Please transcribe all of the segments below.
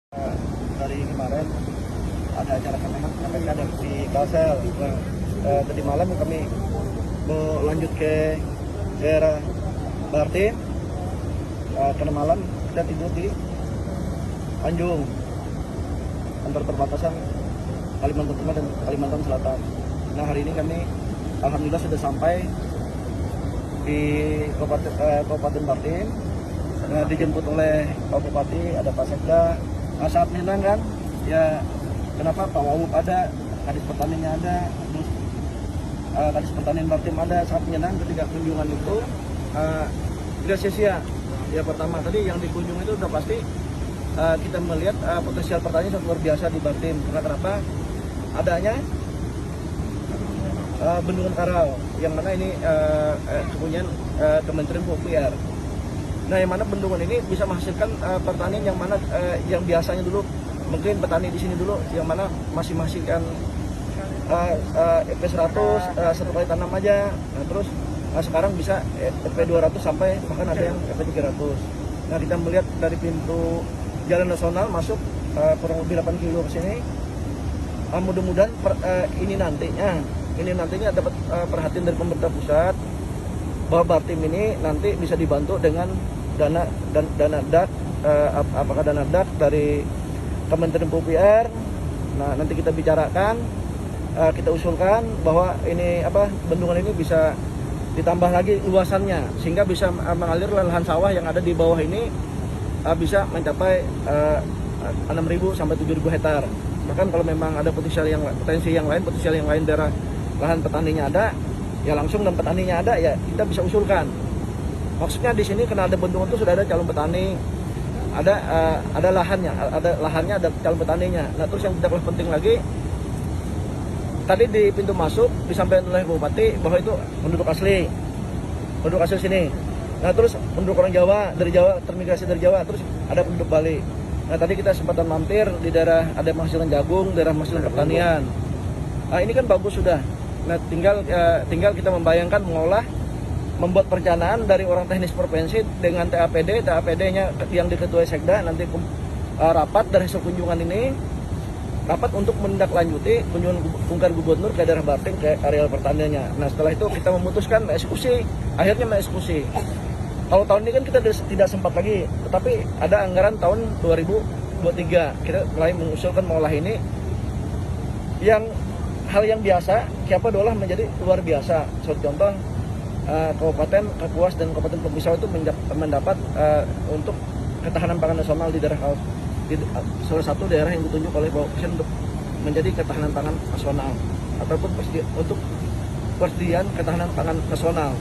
Dari kemarin ada acara kami ada di Kalsel. Tadi malam kami mau lanjut ke daerah Bartim. Karena malam kita tidur di Anjung, antar perbatasan Kalimantan Tengah dan Kalimantan Selatan. Nah, hari ini kami alhamdulillah sudah sampai di Kabupaten Bartim. Dijemput oleh Pak Bupati, ada Pak Sekda. Saat menyenangkan ya, kenapa Pak Wawub ada, Kadis Pertaniannya ada, terus Kadis Pertanian Bartim ada. Sangat menyenangkan ketika kunjungan itu tidak sia-sia. Ya, pertama tadi yang dikunjungi itu sudah pasti kita melihat potensial pertanian sangat luar biasa di Bartim. Karena kenapa? Adanya bendungan Karau, yang mana ini kepunyaan Kementerian PUPR. Nah, yang mana bendungan ini bisa menghasilkan pertanian yang mana yang biasanya dulu mungkin petani di sini dulu yang mana masih menghasilkan EP100 satu kali tanam aja. Nah, terus sekarang bisa EP200 sampai bahkan ada yang EP300. Nah, kita melihat dari pintu jalan nasional masuk kurang lebih 8 kilo ke sini. Mudah-mudahan ini nantinya dapat perhatian dari pemerintah pusat bahwa Bartim ini nanti bisa dibantu dengan dana DAK, apakah dana DAK dari Kementerian PUPR. Nah, nanti kita bicarakan, kita usulkan bahwa ini bendungan ini bisa ditambah lagi luasannya sehingga bisa mengalir lahan sawah yang ada di bawah ini bisa mencapai 6.000 sampai 7.000 hektar. Bahkan kalau memang ada potensial yang lain daerah lahan petaninya ada, ya langsung, dan petaninya ada, ya kita bisa usulkan. Maksudnya di sini karena ada bendungan itu sudah ada calon petani, ada lahannya, ada calon petaninya. Nah, terus yang tidak kalah penting lagi, tadi di pintu masuk disampaikan oleh Bupati bahwa itu penduduk asli sini. Nah, terus penduduk orang Jawa, termigrasi dari Jawa, terus ada penduduk Bali. Nah, tadi kita sempatan mampir di daerah ada menghasilkan jagung, daerah menghasilkan pertanian. Nah, ini kan bagus sudah. Nah, tinggal kita membayangkan, membuat perencanaan dari orang teknis provinsi dengan TAPD-nya yang diketuai Sekda, nanti rapat dari hasil kunjungan ini, rapat untuk menindaklanjuti kunjungan Bungkar Gubernur ke daerah Bartim, ke areal pertaniannya. Nah, setelah itu kita memutuskan akhirnya mengeksekusi. Kalau tahun ini kan kita tidak sempat lagi, tetapi ada anggaran tahun 2023 kita mulai mengusulkan mengolah ini, yang hal yang biasa Kiapa diolah menjadi luar biasa. Contoh Kabupaten Kapuas dan Kabupaten Pemisau itu mendapat untuk ketahanan pangan nasional di salah satu daerah yang ditunjuk oleh Bapak Presiden untuk menjadi ketahanan pangan nasional ataupun untuk persediaan ketahanan pangan nasional.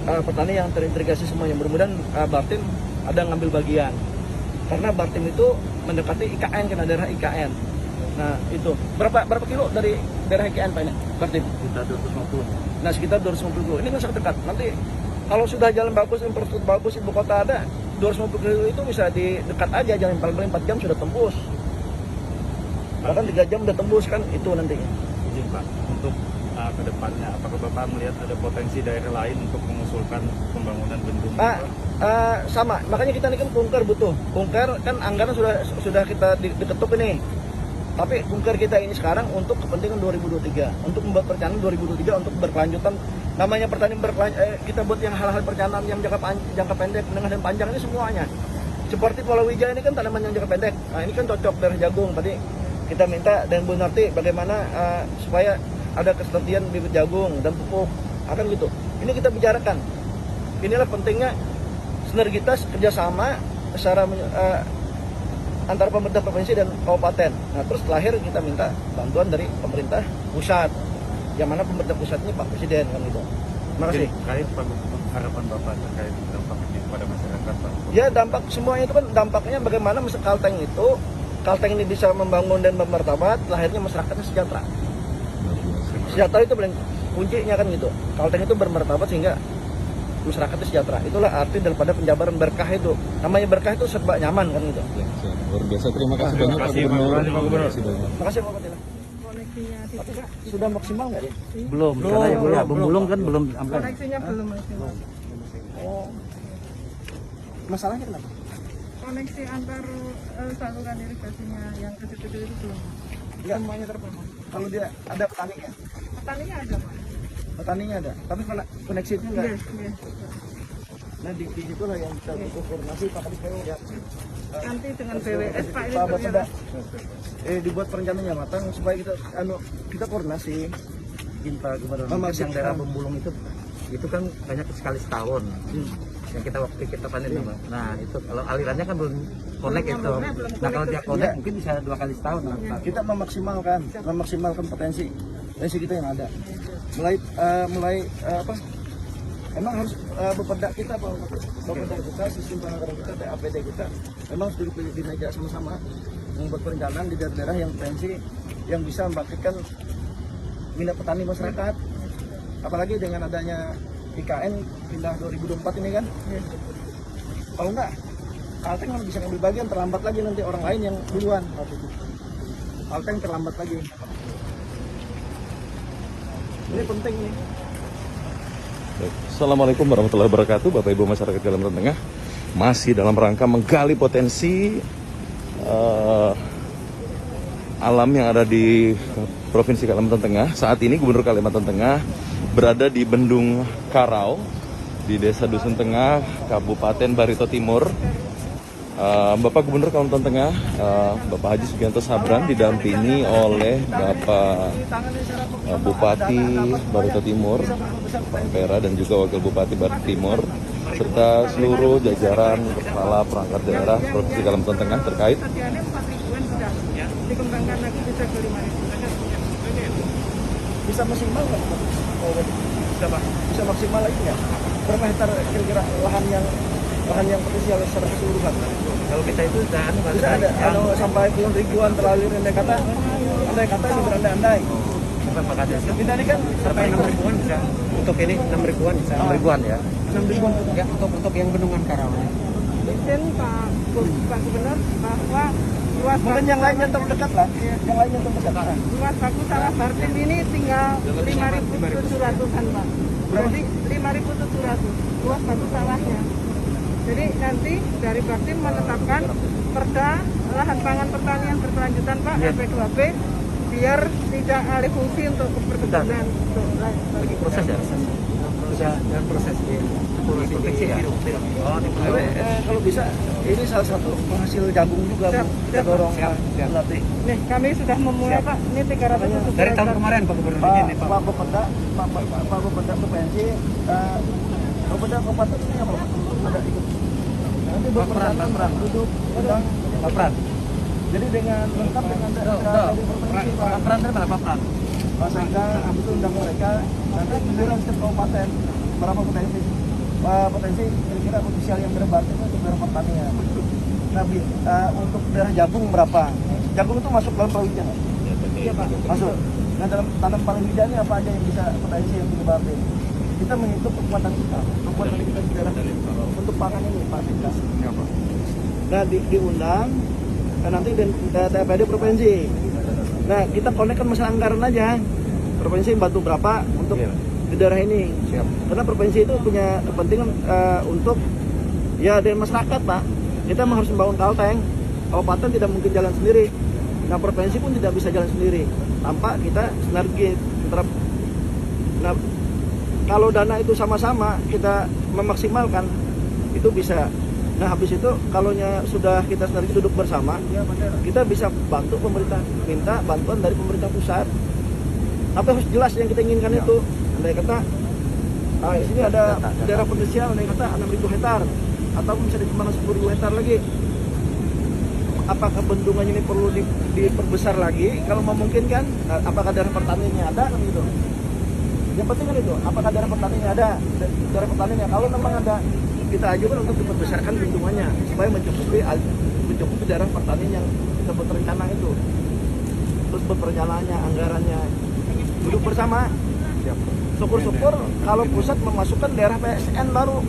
Petani yang terintegrasi semuanya. Mudah-mudahan Bartim ada ngambil bagian, karena Bartim itu mendekati IKN, karena daerah IKN. Nah, itu berapa kilo dari daerah IKN Pak ini Bartim? Sekitar 250. Nah, sekitar 250 kilo. Ini kan sangat dekat. Nanti kalau sudah jalan bagus, infrastruktur bagus, ibu kota ada, 250 kilo itu bisa di dekat aja, jalan paling 4 jam sudah tembus. Bahkan 3 jam udah tembus kan itu nantinya. Izin Pak, untuk ke depannya apakah Bapak melihat ada potensi daerah lain untuk mengusulkan pembangunan bendungan? Sama, makanya kita ini kan Kunker butuh. Kunker kan anggaran sudah kita diketuk ini. Tapi Kunker kita ini sekarang untuk kepentingan 2023, untuk membuat perencanaan 2023 untuk berkelanjutan. Namanya pertanian kita buat yang hal-hal perencanaan yang jangka pendek, menengah dan panjang ini semuanya. Seperti Palawija ini kan tanaman yang jangka pendek. Nah, ini kan cocok dari jagung. Tadi kita minta dan Bu Narti bagaimana supaya ada ketersediaan bibit jagung dan pupuk, akan gitu. Ini kita bicarakan. Inilah pentingnya sinergitas kerjasama secara antara pemerintah provinsi dan kabupaten. Nah, terus terakhir kita minta bantuan dari pemerintah pusat, yang mana pemerintah pusat ini Pak Presiden kan gitu. Terima kasih. Terkait harapan Bapak terkait dampaknya kepada masyarakat Pak? Ya, dampak semuanya itu kan dampaknya bagaimana Kalteng ini bisa membangun dan bermartabat, lahirnya masyarakatnya sejahtera. Sejahtera itu paling kuncinya kan gitu. Kalteng itu bermartabat sehingga masyarakatnya sejahtera. Itulah arti daripada penjabaran berkah itu. Namanya berkah itu serba nyaman kan gitu. Luar biasa, terima kasih banyak Pak Gubernur. Terima kasih Pak Bupati. Tapi sudah maksimal nggak ya? Belum. Belum kan belum sampai. Koneksinya belum maksimal. Oh. Masalahnya kenapa? koneksi antar saluran irigasinya yang kecil-kecil itu belum. Enggak. Semuanya terbangun. Kalau dia ada petaninya, Petaninya ada Pak. petaninya ada, tapi koneksi itu enggak. Yes, yes. Nah di situ lah yang kita butuh koordinasi Pak Kadis ya. Nanti dengan BWS Pak ini Pak berjalan. Bapeda, dibuat perencanaannya matang supaya kita koordinasi. Pak Gubernur, Mas, yang daerah Pembulung itu kan banyak sekali setahun yang kita waktu kita panen itu, Pak. Nah itu kalau alirannya kan belum connect itu. Nah kalau dia connect mungkin bisa 2 kali setahun, Pak. Kita memaksimalkan potensi kita yang ada. Mulai apa? Emang harus Bapeda kita, Bapeda kita, sistem penganggaran kita, TAPD kita, memang harus duduk di meja sama-sama membuat perencanaan di daerah-daerah yang potensi yang bisa membangkitkan minat petani masyarakat. Apalagi dengan adanya IKN pindah 2024 ini kan. Kalau enggak, Kalteng kan bisa ngambil bagian, terlambat lagi nanti orang lain yang duluan. Kalteng terlambat lagi. Ini penting nih. Baik. Assalamualaikum warahmatullahi wabarakatuh, Bapak Ibu masyarakat Kalimantan Tengah. Masih dalam rangka menggali potensi alam yang ada di Provinsi Kalimantan Tengah. Saat ini Gubernur Kalimantan Tengah berada di Bendung Karau, di Desa Dusun Tengah, Kabupaten Barito Timur. Bapak Gubernur Kalimantan Tengah, Bapak Haji Sugianto Sabran, didampingi oleh Bapak Bupati Barito Timur, Pak Pera, dan juga Wakil Bupati Barito Timur, serta seluruh jajaran kepala perangkat daerah Provinsi Kalimantan Tengah terkait. Sedianya 4.000-an sudah dikembangkan lagi bisa ke 5.000. Bisa maksimal nggak? Bisa, Pak. Bisa maksimal lagi nggak? Berapa hektar kira-kira lahan yang potensial secara keseluruhan? Kalau kita itu udah Bisa ada sampai puluhan ribuan terlalu andai kata ini berandai-andai. Pak Kades. Kita ini kan Sampai 6 ribuan bisa. Untuk ini 6 ribuan bisa. 6 ribuan ya. 6 ribuan. Ya untuk yang bendungan Karau. Izin Pak Gubernur bahwa luas Mungkin yang lain yang terdekat lah. Yang lain yang terdekat. luas baku sawah Bartim ini tinggal 5.700-an Pak. Berarti 5.700 luas baku sawahnya. Jadi nanti dari Bartim menetapkan perda lahan pangan pertanian berkelanjutan Pak, LP2P, biar tidak alih fungsi untuk perkebunan. Lagi proses ya? Sudah dalam proses di proteksi ya? Oh, Tapi, kalau bisa ini salah satu penghasil jagung juga Bu. Kita dorong nanti. Nih kami sudah memulai Pak, ini 370 dari tahun hektar. kemarin Pak Gubernur Pak ini Pak. Bapeda provinsi, Bapeda kabupaten ini apa? Ada ikut. Nanti berperan duduk undang Baperan. Jadi dengan lengkap dengan daerah provinsi Baperan dari mana Baperan? Pak Sangga, habis itu undang mereka, nanti giliran setiap kabupaten berapa potensi kira-kira potensial yang berarti itu untuk daerah pertanian. Nah, untuk daerah jagung berapa? Jagung itu masuk dalam palawija? Iya Pak. Masuk. Nah, dalam tanam palawija ini apa aja yang bisa potensi yang berarti? Kita menghitung kekuatan kita di daerah untuk pangan ini, Pak Singga. Nah, diundang, nanti TPD provinsi. Nah, kita konekkan masalah anggaran aja. Provinsi bantu berapa untuk di daerah ini. Siap. Karena provinsi itu punya kepentingan untuk ya dari masyarakat, Pak. Kita memang harus membangun Kalteng. Kabupaten tidak mungkin jalan sendiri. Nah, provinsi pun tidak bisa jalan sendiri tanpa kita sinergi antara. Nah, kalau dana itu sama-sama kita memaksimalkan, itu bisa. Nah, habis itu kalaunya sudah kita sinergi duduk bersama, kita bisa bantu pemerintah, minta bantuan dari pemerintah pusat. Tapi harus jelas yang kita inginkan itu. Andai kata di sini ada daerah potensial, andai kata 6.000 hektar atau bisa dikembangkan 10.000 hektar lagi. Apakah bendungan ini perlu diperbesar lagi? Kalau memungkinkan, apakah daerah pertaniannya ada kan gitu. Yang penting kan itu, apakah daerah pertaniannya ada? Daerah pertaniannya kalau memang ada, kita ajukan untuk diperbesarkan bendungannya supaya mencukupi daerah pertanian yang kita buat rencana itu. Terus perencanaannya, anggarannya, duduk bersama. Syukur-syukur kalau pusat memasukkan daerah PSN baru,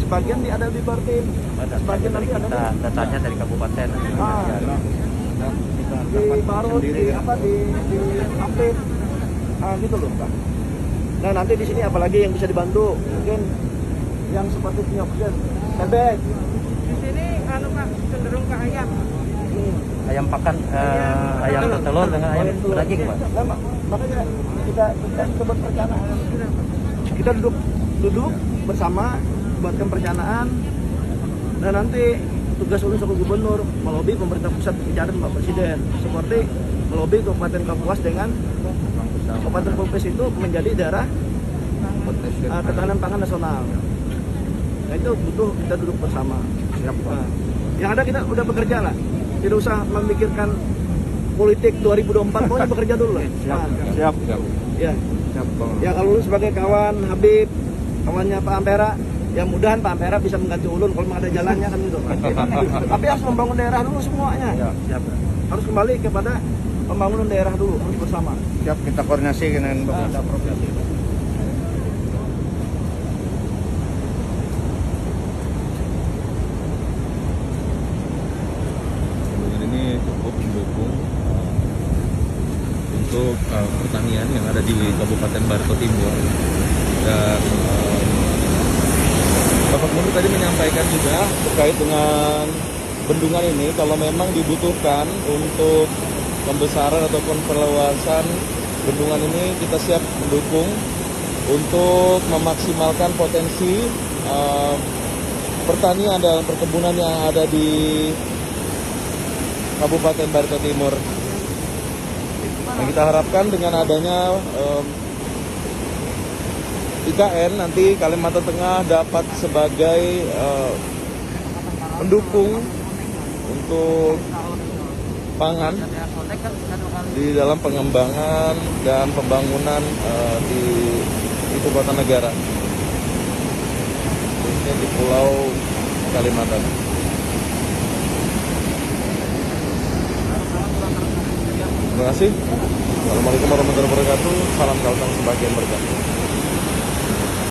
sebagian ada di Bartim, sebagian nanti ada datanya dari kabupaten. Di Barut, di Ampit, gitu loh Pak. Nah, nanti di sini apalagi yang bisa dibantu, mungkin yang seperti punya bebek. Di sini Pak, cenderung ke ayam. Ayam pakan, ayam telur dengan ayam daging, Pak. Sama. Makanya kita coba perencanaan. Kita duduk bersama buatkan perencanaan dan nanti tugas unsur gubernur melobi pemerintah pusat bicara dengan Pak Presiden seperti melobi Kabupaten Kapuas dengan Kabupaten Kapuas itu menjadi daerah ketahanan pangan nasional. Nah itu butuh kita duduk bersama. Nah, yang ada kita udah bekerja lah, tidak usah memikirkan politik 2024, pokoknya bekerja dulu lah. Siap. Ya. Ya kalau lu sebagai kawan Habib, kawannya Pak Ampera, ya mudahan Pak Ampera bisa mengganti Ulun kalau memang ada jalannya kan gitu. Tapi harus membangun daerah dulu semuanya. Siap. Harus kembali kepada pembangunan daerah dulu, harus bersama. Siap, kita koordinasi dengan pemerintah provinsi. Bendungan ini cukup mendukung untuk pertanian yang ada di Kabupaten Barito Timur. Dan Bapak Gubernur tadi menyampaikan juga terkait dengan bendungan ini, kalau memang dibutuhkan untuk pembesaran ataupun perluasan bendungan ini, kita siap mendukung untuk memaksimalkan potensi pertanian dan perkebunan yang ada di Kabupaten Barito Timur. Yang kita harapkan dengan adanya IKN nanti Kalimantan Tengah dapat sebagai pendukung untuk pangan di dalam pengembangan dan pembangunan di ibu kota negara, khususnya di Pulau Kalimantan. Terima kasih. Assalamualaikum warahmatullahi wabarakatuh. Salam Kalteng sebagian berkah.